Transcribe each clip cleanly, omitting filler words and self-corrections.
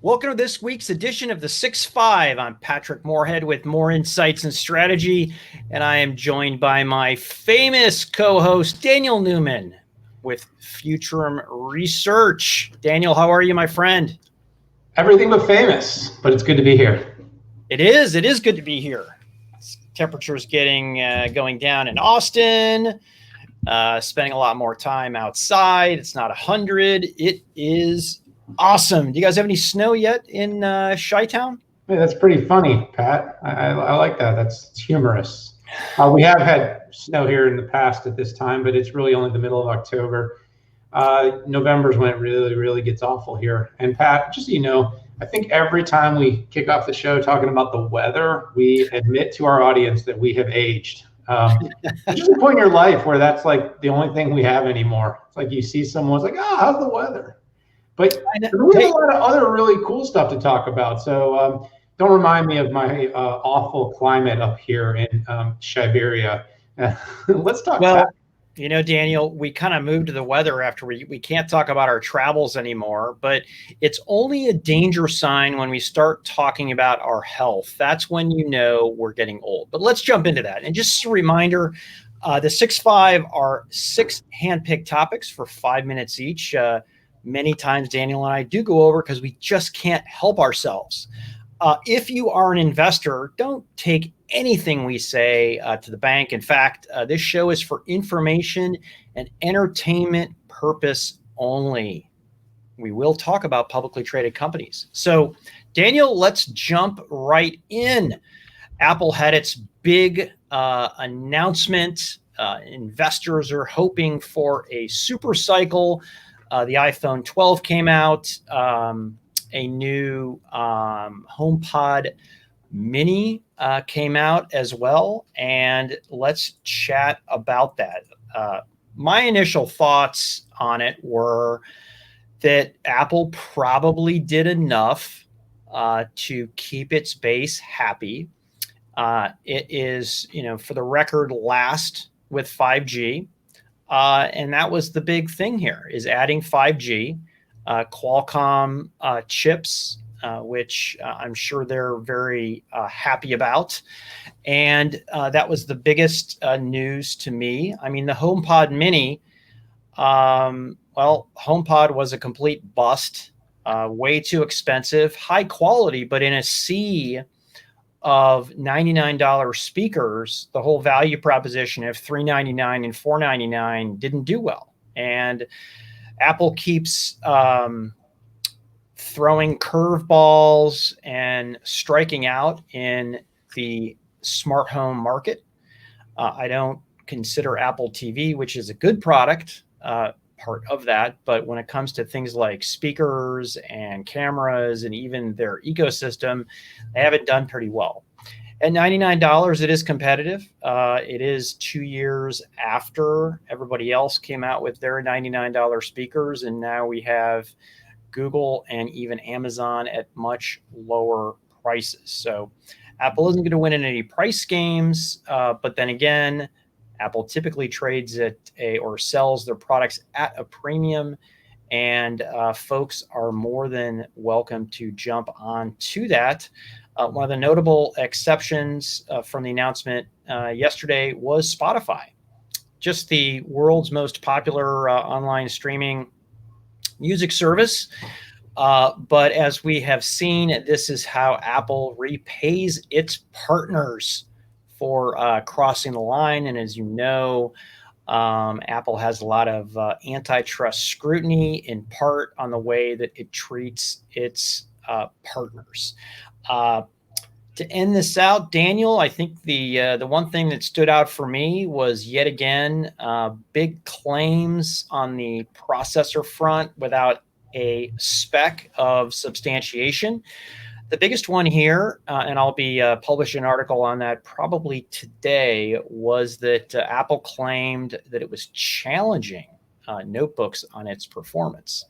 Welcome to this week's edition of the 6-5. I'm Patrick Moorhead with Moor Insights Strategy, and I am joined by my famous co-host, Daniel Newman with Futurum Research. Daniel, how are you, my friend? Everything but famous, but it's good to be here. It is good to be here. Temperature's going down in Austin, spending a lot more time outside. It's not 100. It is awesome. Do you guys have any snow yet in Chi-Town? Hey, that's pretty funny, Pat. I like that. That's humorous. We have had snow here in the past at this time, but it's really only the middle of October. November's when it really gets awful here. And Pat, just so you know, I think every time we kick off the show talking about the weather, we admit to our audience that we have aged. There's just a point in your life where that's like the only thing we have anymore. It's like you see someone's like, how's the weather? But we have a lot of other really cool stuff to talk about. So don't remind me of my awful climate up here in Siberia. Let's talk about. You know, Daniel, we kind of moved to the weather after we can't talk about our travels anymore, but it's only a danger sign when we start talking about our health. That's when you know we're getting old. But let's jump into that. And just a reminder, the 6-5 are 6 handpicked topics for 5 minutes each. Many times Daniel and I do go over because we just can't help ourselves. If you are an investor, don't take anything we say to the bank. In fact, this show is for information and entertainment purpose only. We will talk about publicly traded companies. So, Daniel, let's jump right in. Apple had its big announcement. Investors are hoping for a super cycle. The iPhone 12 came out. A new HomePod Mini came out as well. And let's chat about that. My initial thoughts on it were that Apple probably did enough to keep its base happy. It is, for the record, last with 5G. And that was the big thing here, is adding 5G. Qualcomm chips, which I'm sure they're very happy about. And that was the biggest news to me. I mean, the HomePod Mini, HomePod was a complete bust, way too expensive, high quality, but in a sea of $99 speakers, the whole value proposition of $399 and $499 didn't do well. And Apple keeps throwing curveballs and striking out in the smart home market. I don't consider Apple TV, which is a good product, part of that. But when it comes to things like speakers and cameras and even their ecosystem, they haven't done pretty well. At $99, it is competitive. It is 2 years after everybody else came out with their $99 speakers, and now we have Google and even Amazon at much lower prices. So Apple isn't going to win in any price games, but then again, Apple typically trades at or sells their products at a premium, and folks are more than welcome to jump on to that. One of the notable exceptions from the announcement yesterday was Spotify, just the world's most popular online streaming music service. But as we have seen, this is how Apple repays its partners for crossing the line. And as you know, Apple has a lot of antitrust scrutiny, in part on the way that it treats its partners. To end this out, Daniel, I think the one thing that stood out for me was yet again big claims on the processor front without a speck of substantiation. The biggest one here, and I'll be publishing an article on that probably today, was that Apple claimed that it was challenging notebooks on its performance.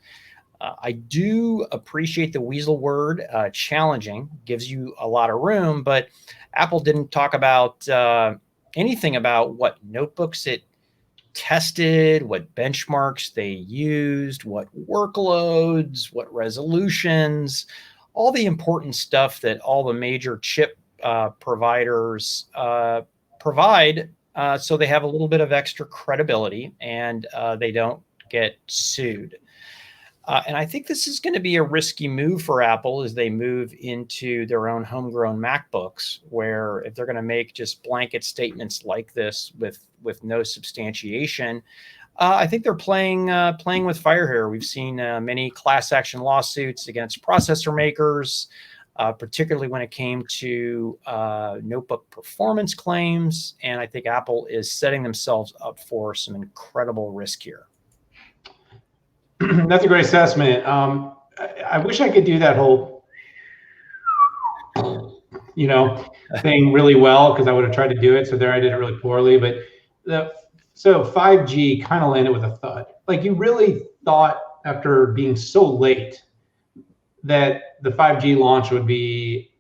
I do appreciate the weasel word, challenging, gives you a lot of room, but Apple didn't talk about anything about what notebooks it tested, what benchmarks they used, what workloads, what resolutions, all the important stuff that all the major chip providers provide, so they have a little bit of extra credibility and they don't get sued. And I think this is going to be a risky move for Apple as they move into their own homegrown MacBooks, where if they're going to make just blanket statements like this with no substantiation, I think they're playing with fire here. We've seen many class action lawsuits against processor makers, particularly when it came to notebook performance claims. And I think Apple is setting themselves up for some incredible risk here. That's a great assessment. I wish I could do that whole, thing really well, because I would have tried to do it. So there I did it really poorly. But so 5G kind of landed with a thud. Like, you really thought after being so late that the 5G launch would be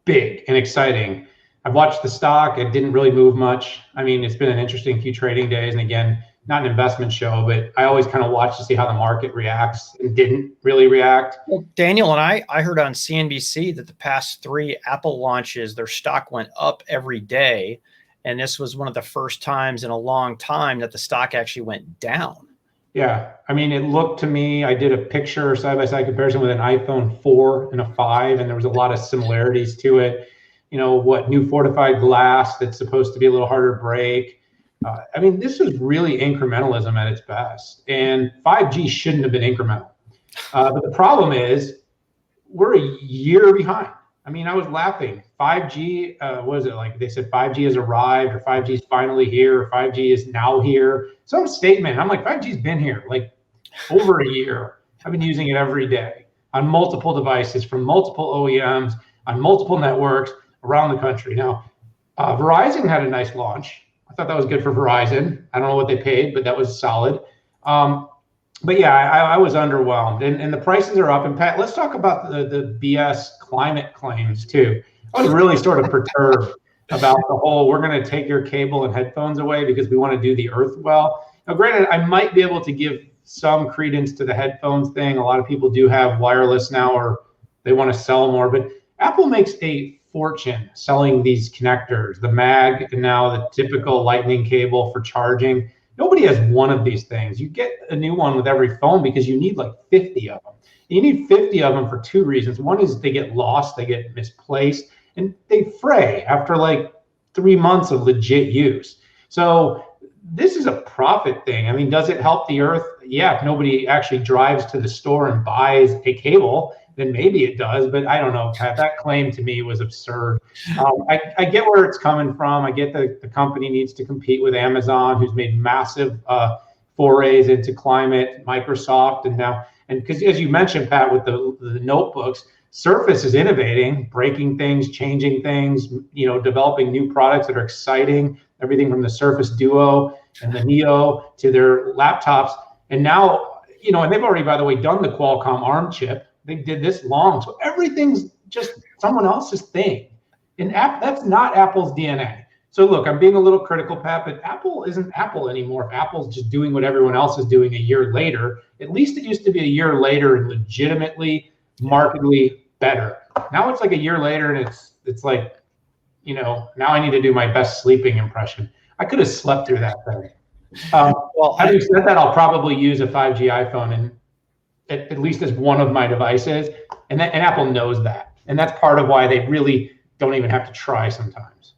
big and exciting. I've watched the stock. It didn't really move much. I mean, it's been an interesting few trading days. And again, not an investment show, but I always kind of watch to see how the market reacts, and didn't really react. Well, Daniel and I heard on CNBC that the past 3 Apple launches, their stock went up every day. And this was one of the first times in a long time that the stock actually went down. Yeah. I mean, it looked to me, I did a picture side-by-side comparison with an iPhone 4 and a 5, and there was a lot of similarities to it. New fortified glass that's supposed to be a little harder to break. I mean, this is really incrementalism at its best, and 5G shouldn't have been incremental. But the problem is we're a year behind. I mean, I was laughing. 5G, what is it like? They said 5G has arrived, or 5G is finally here, or 5G is now here. Some statement. I'm like, 5G's been here like over a year. I've been using it every day on multiple devices from multiple OEMs on multiple networks around the country. Now, Verizon had a nice launch. I thought that was good for Verizon. I don't know what they paid, but that was solid. But yeah, I was underwhelmed. And the prices are up. And Pat, let's talk about the BS climate claims too. I was really sort of perturbed about the whole, we're going to take your cable and headphones away because we want to do the earth well. Now, granted, I might be able to give some credence to the headphones thing. A lot of people do have wireless now, or they want to sell more. But Apple makes a fortune selling these connectors, the mag, and now the typical lightning cable for charging. Nobody has one of these things. You get a new one with every phone because you need like 50 of them. You need 50 of them for 2 reasons. One is they get lost, they get misplaced, and they fray after like 3 months of legit use. So this is a profit thing. I mean, does it help the earth? Yeah, if nobody actually drives to the store and buys a cable, then maybe it does, but I don't know, Pat. That claim to me was absurd. I get where it's coming from. I get that the company needs to compete with Amazon, who's made massive forays into climate, Microsoft, and because as you mentioned, Pat, with the notebooks, Surface is innovating, breaking things, changing things, developing new products that are exciting, everything from the Surface Duo and the Neo to their laptops. And now, and they've already, by the way, done the Qualcomm ARM chip. They did this long. So everything's just someone else's thing. And that's not Apple's DNA. So look, I'm being a little critical, Pat, but Apple isn't Apple anymore. If Apple's just doing what everyone else is doing a year later, at least it used to be a year later and legitimately, markedly better. Now it's like a year later and it's like, now I need to do my best sleeping impression. I could have slept through that thing. Well, having said that, I'll probably use a 5G iPhone and at least as one of my devices, and Apple knows that, and that's part of why they really don't even have to try sometimes.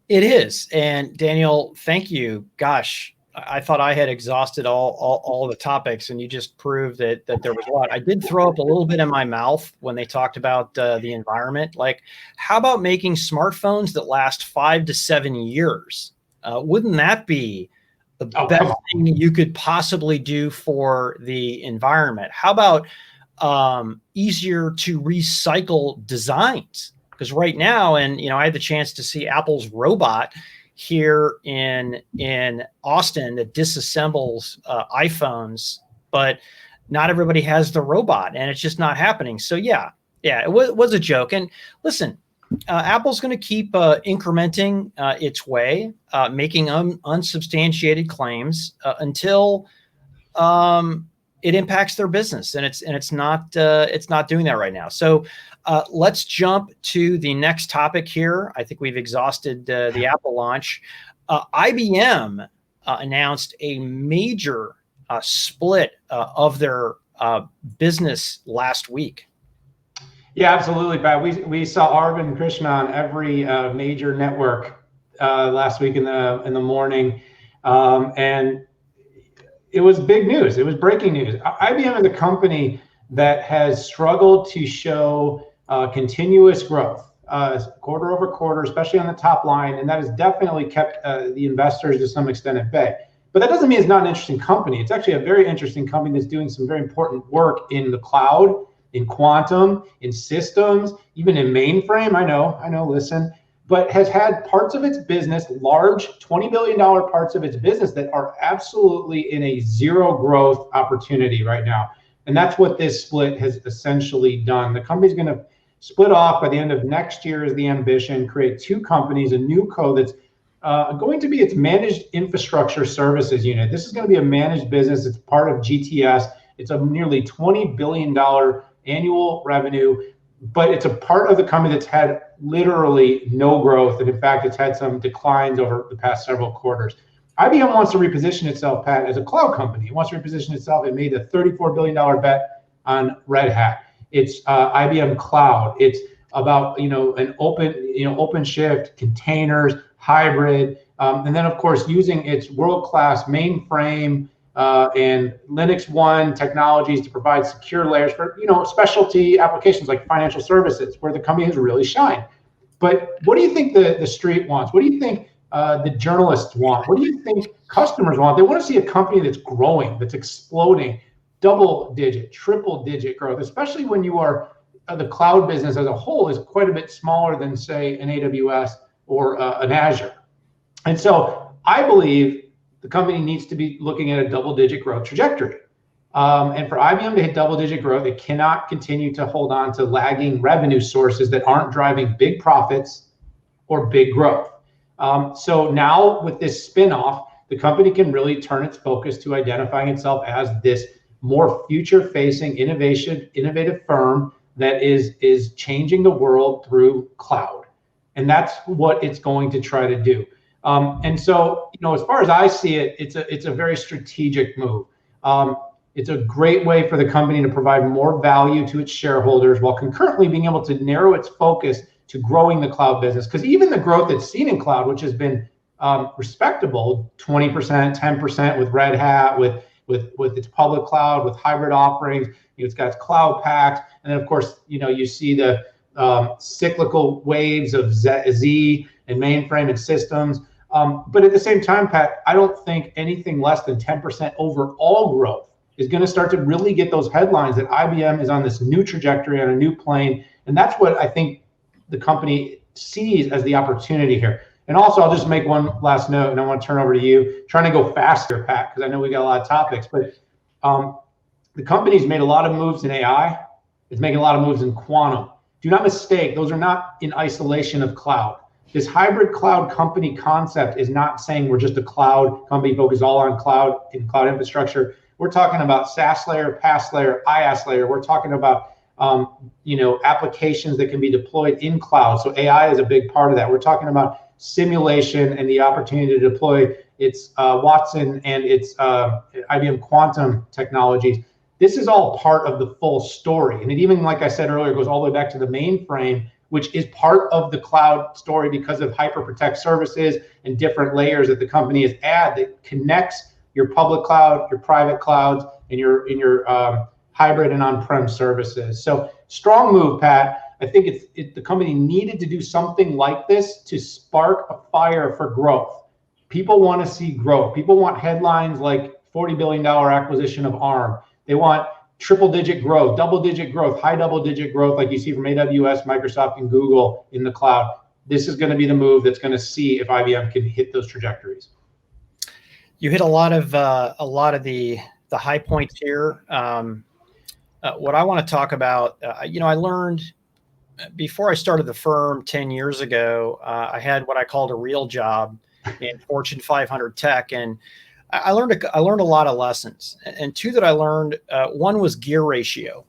It is. And Daniel, thank you. Gosh, I thought I had exhausted all the topics, and you just proved that there was a lot. I did throw up a little bit in my mouth when they talked about the environment. Like, how about making smartphones that last 5 to 7 years? Wouldn't that be the best thing you could possibly do for the environment? How about easier to recycle designs? Because right now, and I had the chance to see Apple's robot here in Austin that disassembles iPhones, but not everybody has the robot, and it's just not happening. So yeah, it was a joke. And listen, Apple's going to keep incrementing its way, making unsubstantiated claims until it impacts their business, and it's not doing that right now. So let's jump to the next topic here. I think we've exhausted the Apple launch. IBM announced a major split of their business last week. Yeah, absolutely, Pat. We saw Arvind Krishna on every major network last week in the morning, and it was big news. It was breaking news. IBM is a company that has struggled to show continuous growth quarter over quarter, especially on the top line, and that has definitely kept the investors to some extent at bay. But that doesn't mean it's not an interesting company. It's actually a very interesting company that's doing some very important work in the cloud, in quantum, in systems, even in mainframe. I know, listen, but has had parts of its business, large $20 billion parts of its business that are absolutely in a zero growth opportunity right now. And that's what this split has essentially done. The company's going to split off by the end of next year is the ambition, create two companies, a new co that's going to be its managed infrastructure services unit. This is going to be a managed business. It's part of GTS. It's a nearly $20 billion annual revenue, but it's a part of the company that's had literally no growth. And in fact, it's had some declines over the past several quarters. IBM wants to reposition itself, Pat, as a cloud company. It wants to reposition itself. It made a $34 billion bet on Red Hat. It's IBM Cloud. It's about an open shift, containers, hybrid, and then of course using its world-class mainframe and Linux One technologies to provide secure layers for specialty applications like financial services, where the company has really shined. But what do you think the street wants? What do you think the journalists want? What do you think customers want? They want to see a company that's growing, that's exploding, double-digit, triple-digit growth, especially when you are the cloud business as a whole is quite a bit smaller than, say, an AWS or an Azure. And so I believe the company needs to be looking at a double-digit growth trajectory. And for IBM to hit double-digit growth, it cannot continue to hold on to lagging revenue sources that aren't driving big profits or big growth. So now with this spin-off, the company can really turn its focus to identifying itself as this more future-facing, innovative firm that is changing the world through cloud. And that's what it's going to try to do. And so, as far as I see it, it's a very strategic move. It's a great way for the company to provide more value to its shareholders while concurrently being able to narrow its focus to growing the cloud business. Because even the growth it's seen in cloud, which has been respectable, 20%, 10% with Red Hat, with its public cloud, with hybrid offerings, it's got its cloud packs, and then of course, you see the cyclical waves of Z and mainframe and systems. But at the same time, Pat, I don't think anything less than 10% overall growth is going to start to really get those headlines that IBM is on this new trajectory, on a new plane. And that's what I think the company sees as the opportunity here. And also, I'll just make one last note, and I want to turn over to you, trying to go faster, Pat, because I know we got a lot of topics. But the company's made a lot of moves in AI. It's making a lot of moves in quantum. Do not mistake, those are not in isolation of cloud. This hybrid cloud company concept is not saying we're just a cloud company focused all on cloud and cloud infrastructure. We're talking about SaaS layer, PaaS layer, IaaS layer. We're talking about applications that can be deployed in cloud. So AI is a big part of that. We're talking about simulation and the opportunity to deploy its Watson and its IBM quantum technologies. This is all part of the full story. And it even, like I said earlier, goes all the way back to the mainframe, which is part of the cloud story because of hyper-protect services and different layers that the company has added that connects your public cloud, your private clouds, and your hybrid and on-prem services. So strong move, Pat. I think the company needed to do something like this to spark a fire for growth. People want to see growth. People want headlines like $40 billion acquisition of ARM. They want triple-digit growth, double-digit growth, high double-digit growth like you see from AWS, Microsoft, and Google in the cloud. This is going to be the move that's going to see if IBM can hit those trajectories. You hit a lot of the high points here. What I want to talk about, I learned before I started the firm 10 years ago, I had what I called a real job in Fortune 500 tech, and I learned a lot of lessons, and two that I learned. One was gear ratio.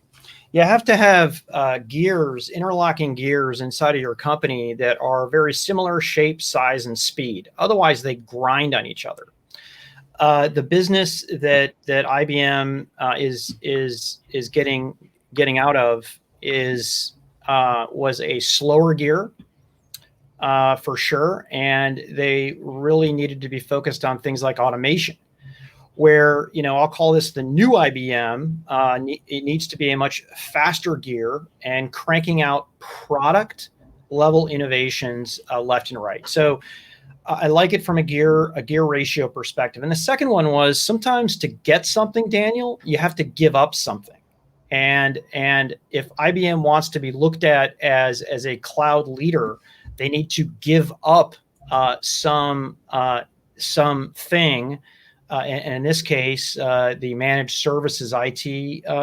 You have to have gears, interlocking gears inside of your company that are very similar shape, size, and speed. Otherwise, they grind on each other. The business that IBM is getting out of was a slower gear for sure, and they really needed to be focused on things like automation. Where, I'll call this the new IBM. It needs to be a much faster gear and cranking out product level innovations left and right. So I like it from a gear ratio perspective. And the second one was sometimes to get something, Daniel, you have to give up something. And if IBM wants to be looked at as a cloud leader, they need to give up something. And in this case, the managed services IT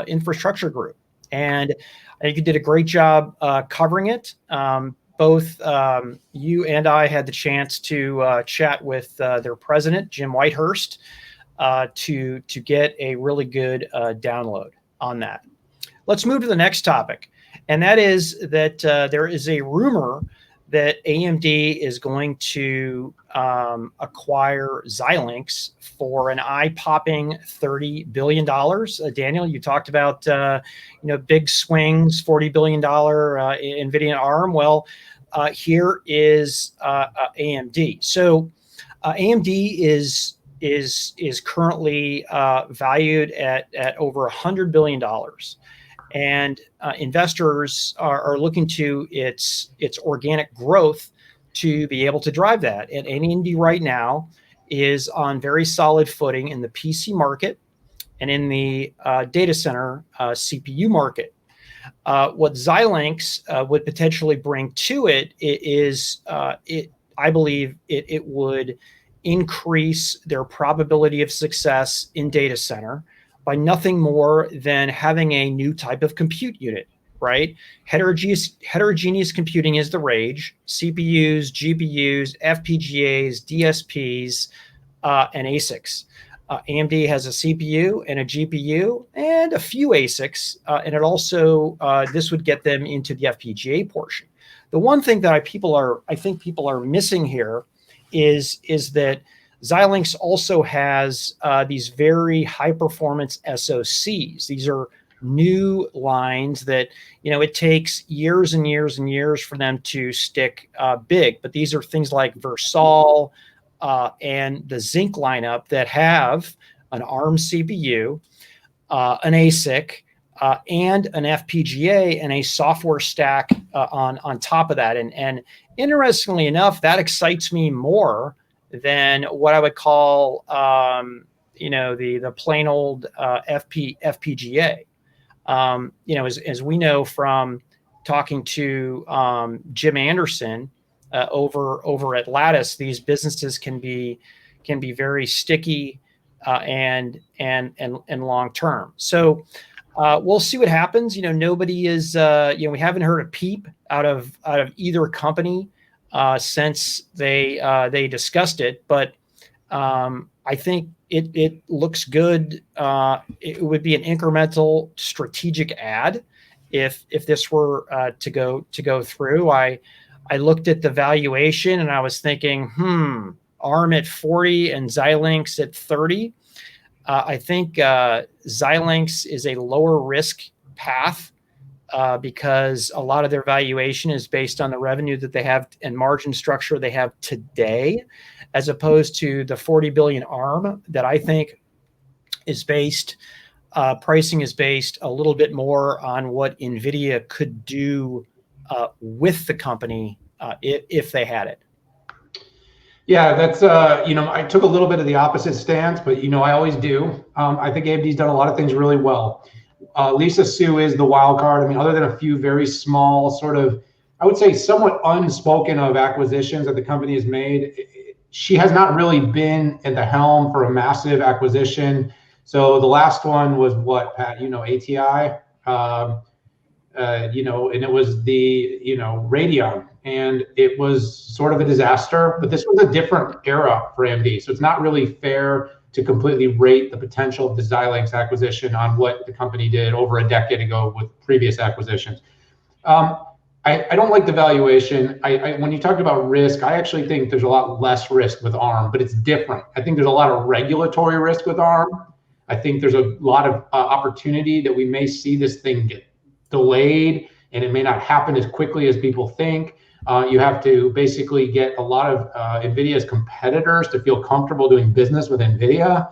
infrastructure group. And I think you did a great job covering it. Both you and I had the chance to chat with their president, Jim Whitehurst, to get a really good download on that. Let's move to the next topic. And that is that there is a rumor that AMD is going to acquire Xilinx for an eye-popping $30 billion. Daniel, you talked about big swings, $40 billion NVIDIA ARM. Well, here is AMD. So AMD is currently valued at over $100 billion. And investors are looking to its organic growth to be able to drive that. And AMD right now is on very solid footing in the PC market and in the data center CPU market. What Xilinx would potentially bring to it is, I believe, it would increase their probability of success in data center by nothing more than having a new type of compute unit, right? Heterogeneous computing is the rage. CPUs, GPUs, FPGAs, DSPs, and ASICs. AMD has a CPU and a GPU and a few ASICs, and it also this would get them into the FPGA portion. The one thing that I think people are missing here is that Xilinx also has these very high performance SoCs. These are new lines that, it takes years and years and years for them to stick big. But these are things like Versal and the Zinc lineup that have an ARM CPU, an ASIC, and an FPGA and a software stack on top of that. And interestingly enough, that excites me more than what I would call, the plain old FPGA. As we know from talking to Jim Anderson over at Lattice, these businesses can be very sticky and long term. So we'll see what happens. Nobody is. We haven't heard a peep out of either company since they discussed it, but I think it looks good. It would be an incremental strategic add if this were to go through. I looked at the valuation and I was thinking, ARM at 40 and Xilinx at 30. I think Xilinx is a lower risk path. Because a lot of their valuation is based on the revenue that they have and margin structure they have today, as opposed to the 40 billion ARM that I think is based, pricing is based a little bit more on what NVIDIA could do with the company if they had it. Yeah, that's, I took a little bit of the opposite stance, but, I always do. I think AMD's done a lot of things really well. Lisa Su is the wild card. I mean, other than a few very small sort of, I would say somewhat unspoken of acquisitions that the company has made, she has not really been at the helm for a massive acquisition. So the last one was what, Pat, ATI, and it was the, Radeon, and it was sort of a disaster, but this was a different era for AMD. So it's not really fair to completely rate the potential of the Xilinx acquisition on what the company did over a decade ago with previous acquisitions. I don't like the valuation. When you talked about risk, I actually think there's a lot less risk with ARM, but it's different. I think there's a lot of regulatory risk with ARM. I think there's a lot of opportunity that we may see this thing get delayed, and it may not happen as quickly as people think. You have to basically get a lot of NVIDIA's competitors to feel comfortable doing business with NVIDIA.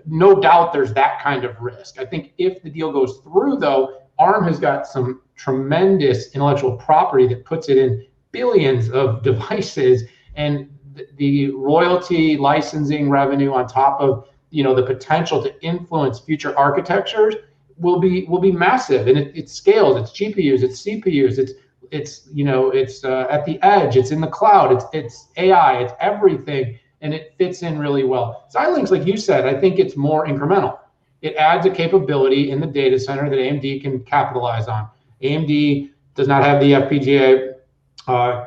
No doubt there's that kind of risk. I think if the deal goes through, though, ARM has got some tremendous intellectual property that puts it in billions of devices, and the royalty licensing revenue on top of the potential to influence future architectures will be massive. And it scales. It's GPUs, it's CPUs, it's at the edge, it's in the cloud, it's AI, it's everything, and it fits in really well. Xilinx, like you said, I think it's more incremental. It adds a capability in the data center that AMD can capitalize on. AMD does not have the FPGA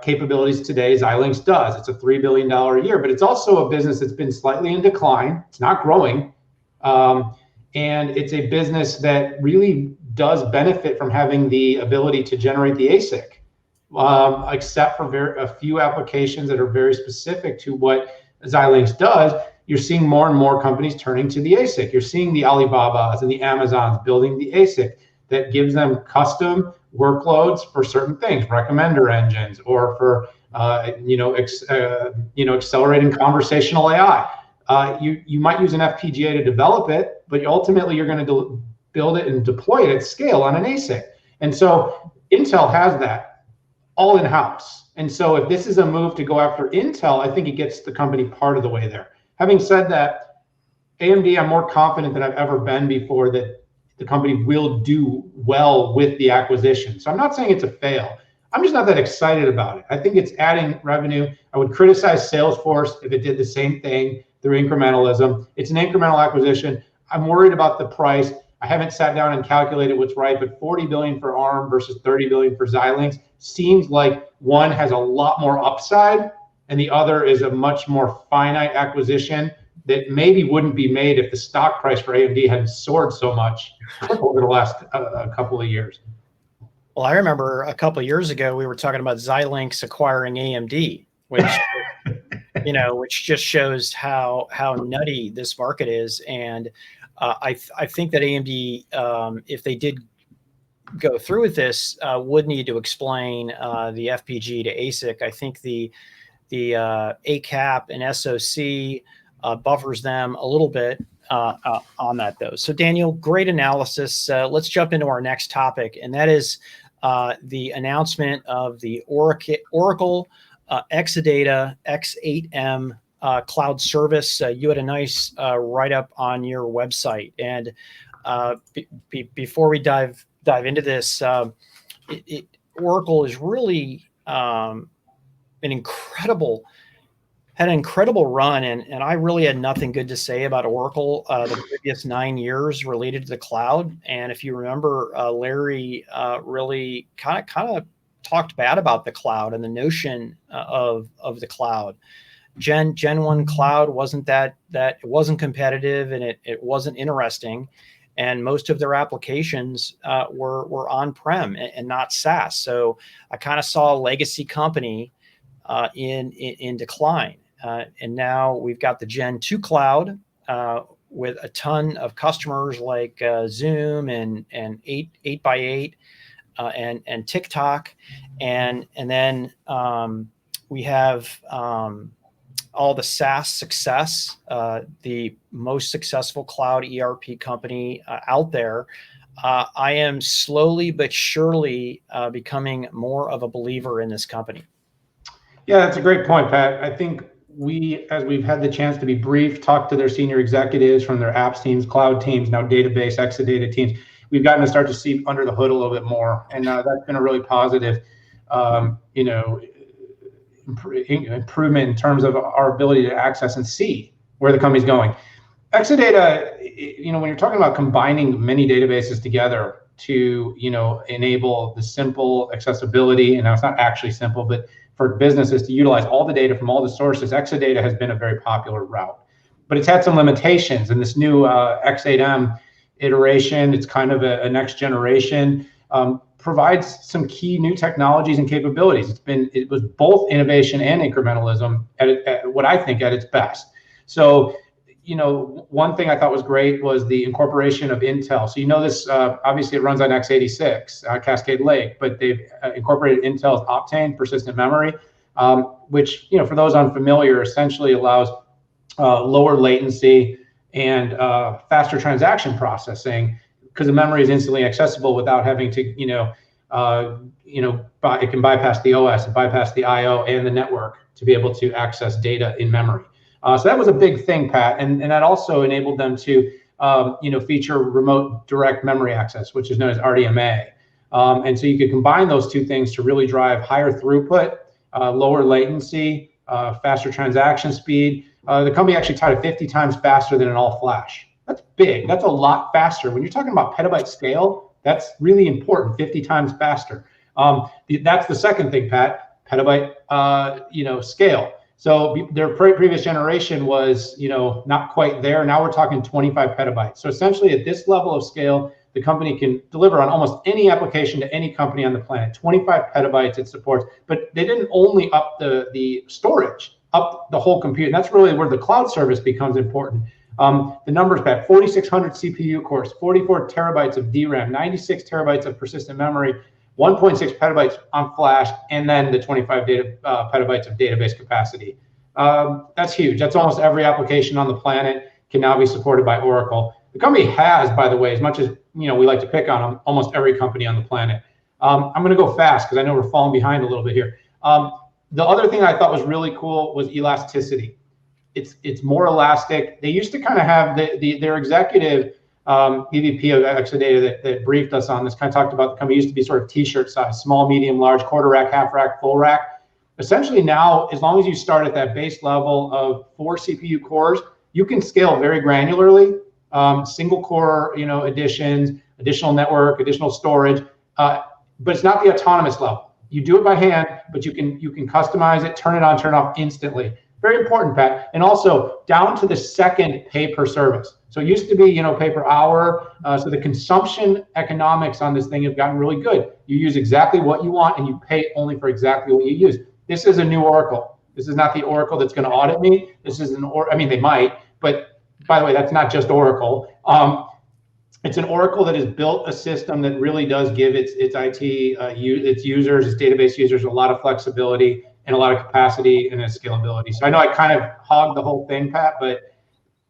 capabilities today. Xilinx does. It's a $3 billion a year, but it's also a business that's been slightly in decline. It's not growing. And it's a business that really does benefit from having the ability to generate the ASIC, except for a few applications that are very specific to what Xilinx does. You're seeing more and more companies turning to the ASIC. You're seeing the Alibabas and the Amazons building the ASIC that gives them custom workloads for certain things, recommender engines, or for accelerating conversational AI. You might use an FPGA to develop it, but ultimately you're going to build it and deploy it at scale on an ASIC. And so Intel has that all in-house. And so if this is a move to go after Intel, I think it gets the company part of the way there. Having said that, AMD, I'm more confident than I've ever been before that the company will do well with the acquisition. So I'm not saying it's a fail. I'm just not that excited about it. I think it's adding revenue. I would criticize Salesforce if it did the same thing through incrementalism. It's an incremental acquisition. I'm worried about the price. I haven't sat down and calculated what's right, but $40 billion for ARM versus $30 billion for Xilinx seems like one has a lot more upside and the other is a much more finite acquisition that maybe wouldn't be made if the stock price for AMD hadn't soared so much over the last couple of years. Well, I remember a couple of years ago, we were talking about Xilinx acquiring AMD, which, which just shows how nutty this market is. And I think that AMD, if they did go through with this, would need to explain the FPG to ASIC. I think the ACAP and SoC buffers them a little bit on that, though. So, Daniel, great analysis. Let's jump into our next topic, and that is the announcement of the Oracle Exadata X8M cloud service. You had a nice write-up on your website, and before we dive into this, Oracle is really had an incredible run, and I really had nothing good to say about Oracle the previous 9 years related to the cloud. And if you remember, Larry really kind of talked bad about the cloud and the notion of the cloud. Gen 1 cloud wasn't that it wasn't competitive, and it wasn't interesting. And most of their applications were on-prem and not SaaS. So I kind of saw a legacy company in decline. And now we've got the Gen 2 cloud with a ton of customers like Zoom and 8x8 and TikTok. And then we have all the SaaS success, the most successful cloud ERP company out there. I am slowly but surely becoming more of a believer in this company. Yeah, that's a great point, Pat. I think as we've had the chance to be briefed, talk to their senior executives from their apps teams, cloud teams, now database, Exadata teams, we've gotten to start to see under the hood a little bit more. And that's been a really positive, improvement in terms of our ability to access and see where the company's going. Exadata, when you're talking about combining many databases together to, enable the simple accessibility, and now it's not actually simple, but for businesses to utilize all the data from all the sources, Exadata has been a very popular route. but it's had some limitations. And this new X8M iteration, it's kind of a next generation, provides some key new technologies and capabilities. It was both innovation and incrementalism at what I think at its best. So, one thing I thought was great was the incorporation of Intel. So this, obviously it runs on x86, Cascade Lake, but they've incorporated Intel's Optane persistent memory, which, for those unfamiliar, essentially allows lower latency and faster transaction processing, because the memory is instantly accessible without having to, it can bypass the OS, and bypass the IO and the network to be able to access data in memory. So that was a big thing, Pat, and that also enabled them to, feature remote direct memory access, which is known as RDMA. And so you could combine those two things to really drive higher throughput, lower latency, faster transaction speed. The company actually touted 50 times faster than an all-flash. That's big. That's a lot faster. When you're talking about petabyte scale, that's really important. 50 times faster. That's the second thing, Pat. Petabyte, scale. So their previous generation was, not quite there. Now we're talking 25 petabytes. So essentially, at this level of scale, the company can deliver on almost any application to any company on the planet. 25 petabytes it supports, but they didn't only up the storage, up the whole compute. And that's really where the cloud service becomes important. The numbers, Pat: 4,600 CPU cores, 44 terabytes of DRAM, 96 terabytes of persistent memory, 1.6 petabytes on flash, and then the 25 petabytes of database capacity. That's huge. That's almost every application on the planet can now be supported by Oracle. The company has, by the way, as much as we like to pick on them, almost every company on the planet. I'm going to go fast because I know we're falling behind a little bit here. The other thing I thought was really cool was elasticity. It's more elastic. They used to kind of have their executive EVP of Exadata that briefed us on this, kind of talked about the company used to be sort of t-shirt size, small, medium, large, quarter rack, half rack, full rack. Essentially now, as long as you start at that base level of 4 CPU cores, you can scale very granularly, single core, additions, additional network, additional storage, but it's not the autonomous level. You do it by hand, but you can customize it, turn it on, turn it off instantly. Very important, Pat. And also down to the second pay per service. So it used to be, pay per hour. So the consumption economics on this thing have gotten really good. You use exactly what you want and you pay only for exactly what you use. This is a new Oracle. This is not the Oracle that's going to audit me. This is they might, but by the way, that's not just Oracle. It's an Oracle that has built a system that really does give its IT, its users, its database users a lot of flexibility and a lot of capacity and scalability. So I know I kind of hogged the whole thing, Pat, but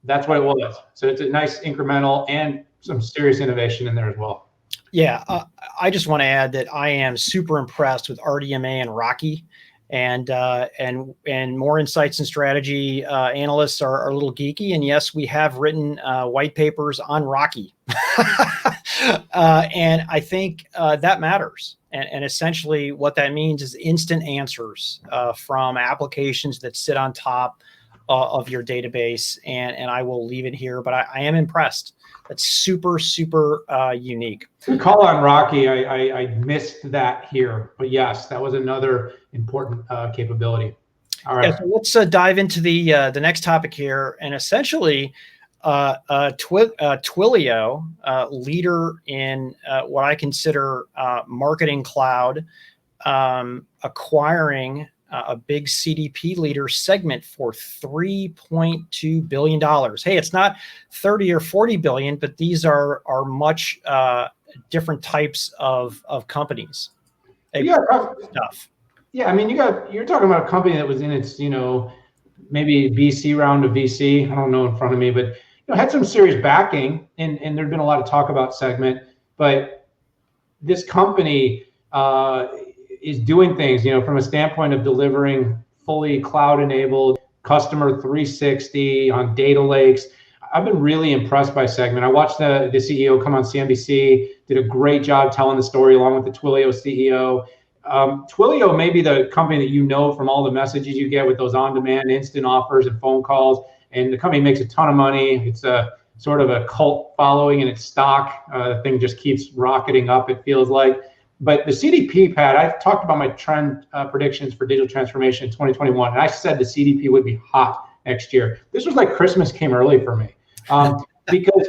that's what it was. So it's a nice incremental and some serious innovation in there as well. Yeah, I just want to add that I am super impressed with RDMA and Rocky, and Moor Insights and Strategy analysts are a little geeky. And yes, we have written white papers on Rocky, and I think that matters. And essentially what that means is instant answers from applications that sit on top of your database. And I will leave it here, but I am impressed. That's super, super unique. Good call on Rocky. I missed that here, but yes, that was another important capability. All right. Yeah, so let's dive into the next topic here. And essentially, Twilio, leader in what I consider marketing cloud, acquiring a big CDP leader segment for $3.2 billion. Hey, it's not 30 or 40 billion, but these are much different types of companies. Yeah, stuff. Yeah, I mean, you're talking about a company that was in its, maybe VC round of VC. I don't know in front of me, but had some serious backing, and there'd been a lot of talk about segment, but this company is doing things, from a standpoint of delivering fully cloud-enabled customer 360 on data lakes. I've been really impressed by Segment. I watched the CEO come on CNBC, did a great job telling the story along with the Twilio CEO. Twilio may be the company that from all the messages you get with those on-demand instant offers and phone calls, and the company makes a ton of money. It's a sort of a cult following in its stock. The thing just keeps rocketing up, it feels like. But the CDP, Pat, I talked about my trend predictions for digital transformation in 2021, and I said the CDP would be hot next year. This was like Christmas came early for me, because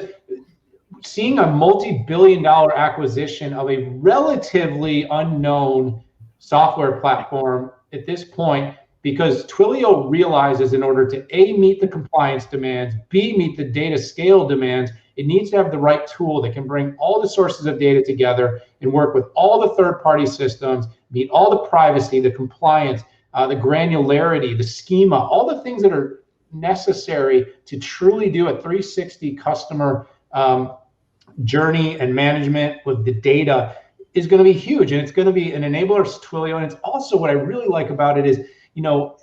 seeing a multi-billion-dollar acquisition of a relatively unknown software platform at this point, because Twilio realizes in order to A, meet the compliance demands, B, meet the data scale demands, it needs to have the right tool that can bring all the sources of data together and work with all the third-party systems, meet all the privacy, the compliance, the granularity, the schema, all the things that are necessary to truly do a 360 customer journey and management with the data is going to be huge. And it's going to be an enabler to Twilio. And it's also what I really like about it is, you know,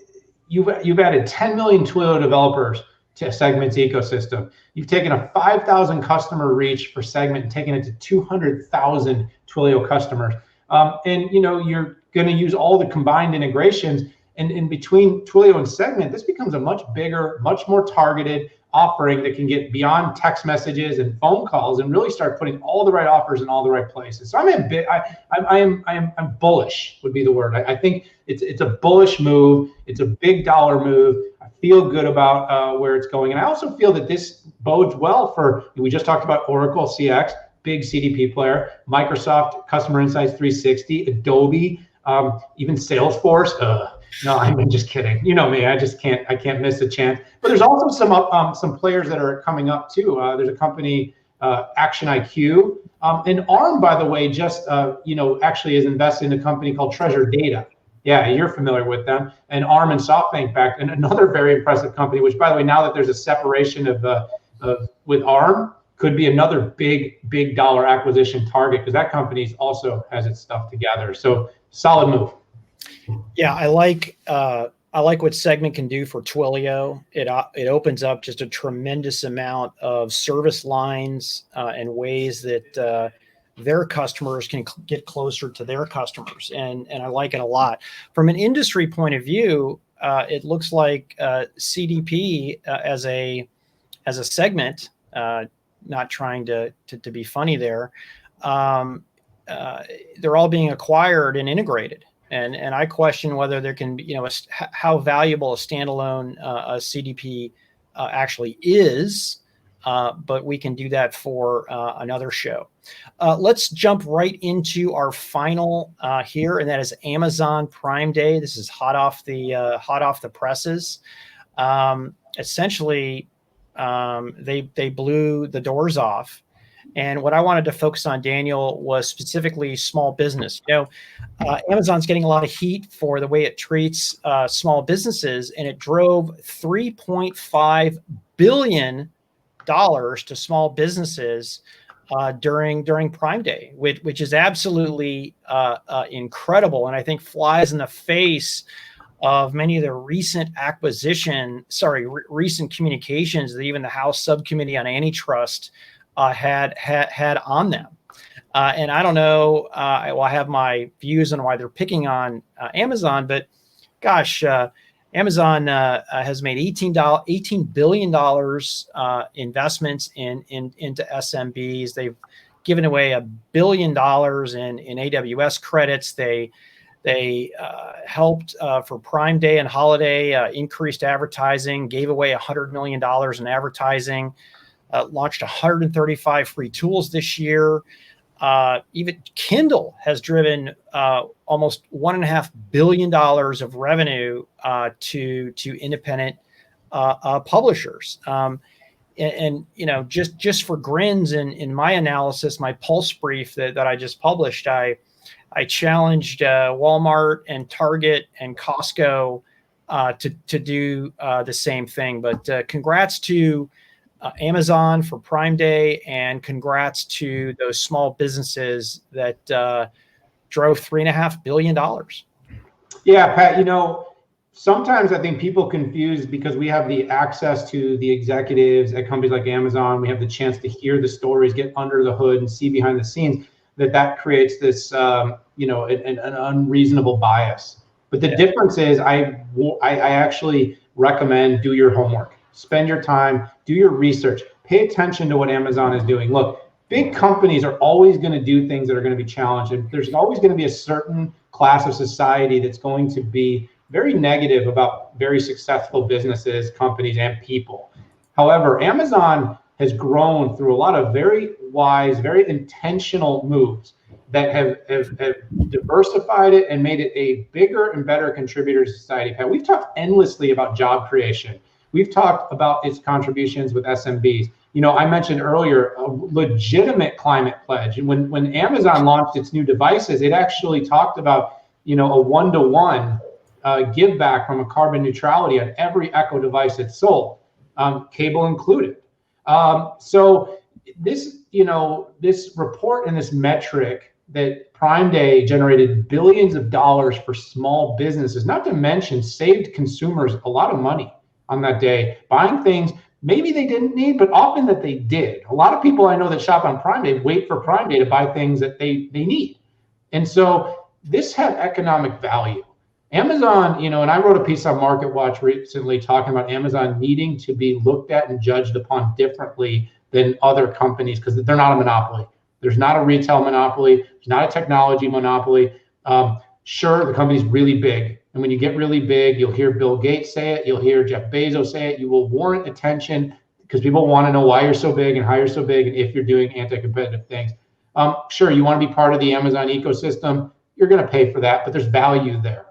you've added 10 million Twilio developers to Segment's ecosystem. You've taken a 5,000 customer reach for Segment and taken it to 200,000 Twilio customers. And you know, you're going to use all the combined integrations. And in between Twilio and Segment, this becomes a much bigger, much more targeted offering that can get beyond text messages and phone calls and really start putting all the right offers in all the right places. So I'm bullish would be the word. I think it's a bullish move. It's a big dollar move. I feel good about where it's going. And I also feel that this bodes well for, we just talked about Oracle CX, big CDP player, Microsoft Customer Insights 360, Adobe, even Salesforce. No, I'm just kidding. You know me, I can't miss a chance. But there's also some players that are coming up too. There's a company, Action IQ, and ARM, by the way, just actually is invested in a company called Treasure Data. Yeah, you're familiar with them. And ARM and SoftBank backed, and another very impressive company. Which, by the way, now that there's a separation with ARM, could be another big dollar acquisition target, because that company also has its stuff together. So solid move. Yeah, I like what Segment can do for Twilio. It opens up just a tremendous amount of service lines and ways that their customers can get closer to their customers, and I like it a lot. From an industry point of view, it looks like CDP as a segment, not trying to be funny there, they're all being acquired and integrated. And I question whether there can be, how valuable a standalone CDP actually is, but we can do that for another show. Let's jump right into our final here, and that is Amazon Prime Day. This is hot off the presses. Essentially, they blew the doors off. And what I wanted to focus on, Daniel, was specifically small business. Amazon's getting a lot of heat for the way it treats small businesses, and it drove $3.5 billion to small businesses during Prime Day, which is absolutely incredible, and I think flies in the face of many of the recent recent communications that even the House Subcommittee on Antitrust had on them. And I don't know, I have my views on why they're picking on Amazon, but gosh, Amazon has made $18 billion investments into SMBs. They've given away $1 billion in AWS credits. They helped for Prime Day and holiday, increased advertising, gave away $100 million in advertising. Launched 135 free tools this year. Even Kindle has driven almost $1.5 billion of revenue to independent publishers. And just for grins, in my analysis, my pulse brief that I just published, I challenged Walmart and Target and Costco to do the same thing. But congrats to Amazon for Prime Day, and congrats to those small businesses that drove $3.5 billion. Yeah, Pat, sometimes I think people confuse, because we have the access to the executives at companies like Amazon, we have the chance to hear the stories, get under the hood and see behind the scenes, that creates this, an unreasonable bias. But the difference is I actually recommend do your homework. Spend your time, do your research, pay attention to what Amazon is doing. Look, big companies are always going to do things that are going to be challenged. And there's always going to be a certain class of society that's going to be very negative about very successful businesses, companies, and people. However, Amazon has grown through a lot of very wise, very intentional moves that have diversified it and made it a bigger and better contributor to society. Pat, we've talked endlessly about job creation. We've talked about its contributions with SMBs. You know, I mentioned earlier a legitimate climate pledge. And when Amazon launched its new devices, it actually talked about, you know, a one-to-one give back from a carbon neutrality on every Echo device it sold, cable included. So this, you know, this report and this metric that Prime Day generated billions of dollars for small businesses, not to mention saved consumers a lot of money on that day, buying things maybe they didn't need, but often that they did. A lot of people I know that shop on Prime Day wait for Prime Day to buy things that they need. And so this had economic value. Amazon, you know, and I wrote a piece on Market Watch recently talking about Amazon needing to be looked at and judged upon differently than other companies because they're not a monopoly. There's not a retail monopoly. There's not a technology monopoly. Sure, the company's really big. And when you get really big, you'll hear Bill Gates say it. You'll hear Jeff Bezos say it. You will warrant attention because people want to know why you're so big and how you're so big and if you're doing anti-competitive things. Sure, you want to be part of the Amazon ecosystem. You're going to pay for that, but there's value there.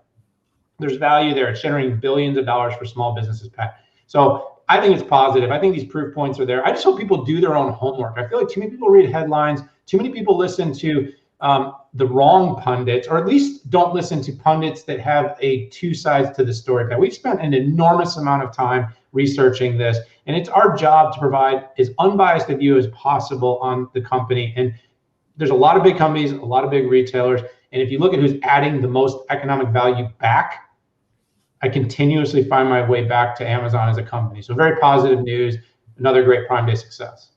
There's value there. It's generating billions of dollars for small businesses, Pat. So I think it's positive. I think these proof points are there. I just hope people do their own homework. I feel like too many people read headlines. Too many people listen to the wrong pundits, or at least don't listen to pundits that have two sides to the story. Pat, we've spent an enormous amount of time researching this, and it's our job to provide as unbiased a view as possible on the company. And there's a lot of big companies, a lot of big retailers, and if you look at who's adding the most economic value back, I continuously find my way back to Amazon as a company. So very positive news, another great Prime Day success.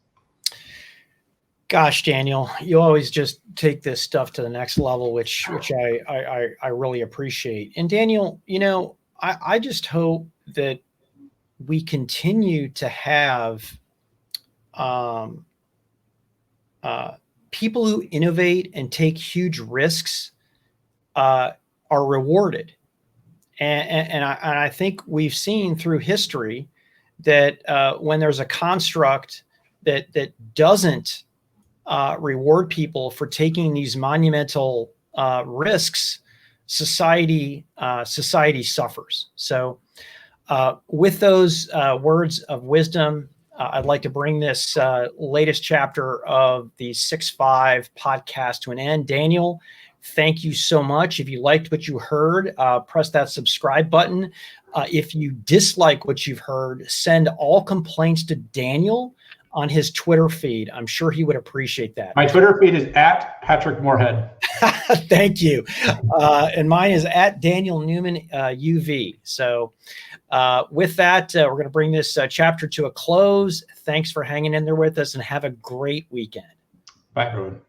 Gosh, Daniel, you always just take this stuff to the next level, which I really appreciate. And Daniel, you know, I just hope that we continue to have people who innovate and take huge risks are rewarded. And I think we've seen through history that when there's a construct that doesn't reward people for taking these monumental risks, society suffers. So with those words of wisdom, I'd like to bring this latest chapter of the 6.5 podcast to an end. Daniel, thank you so much. If you liked what you heard, press that subscribe button. If you dislike what you've heard, send all complaints to Daniel on his Twitter feed. I'm sure he would appreciate that. My Twitter feed is at Patrick Moorhead. Thank you. And mine is at Daniel Newman UV. So with that, we're going to bring this chapter to a close. Thanks for hanging in there with us and have a great weekend. Bye, everyone.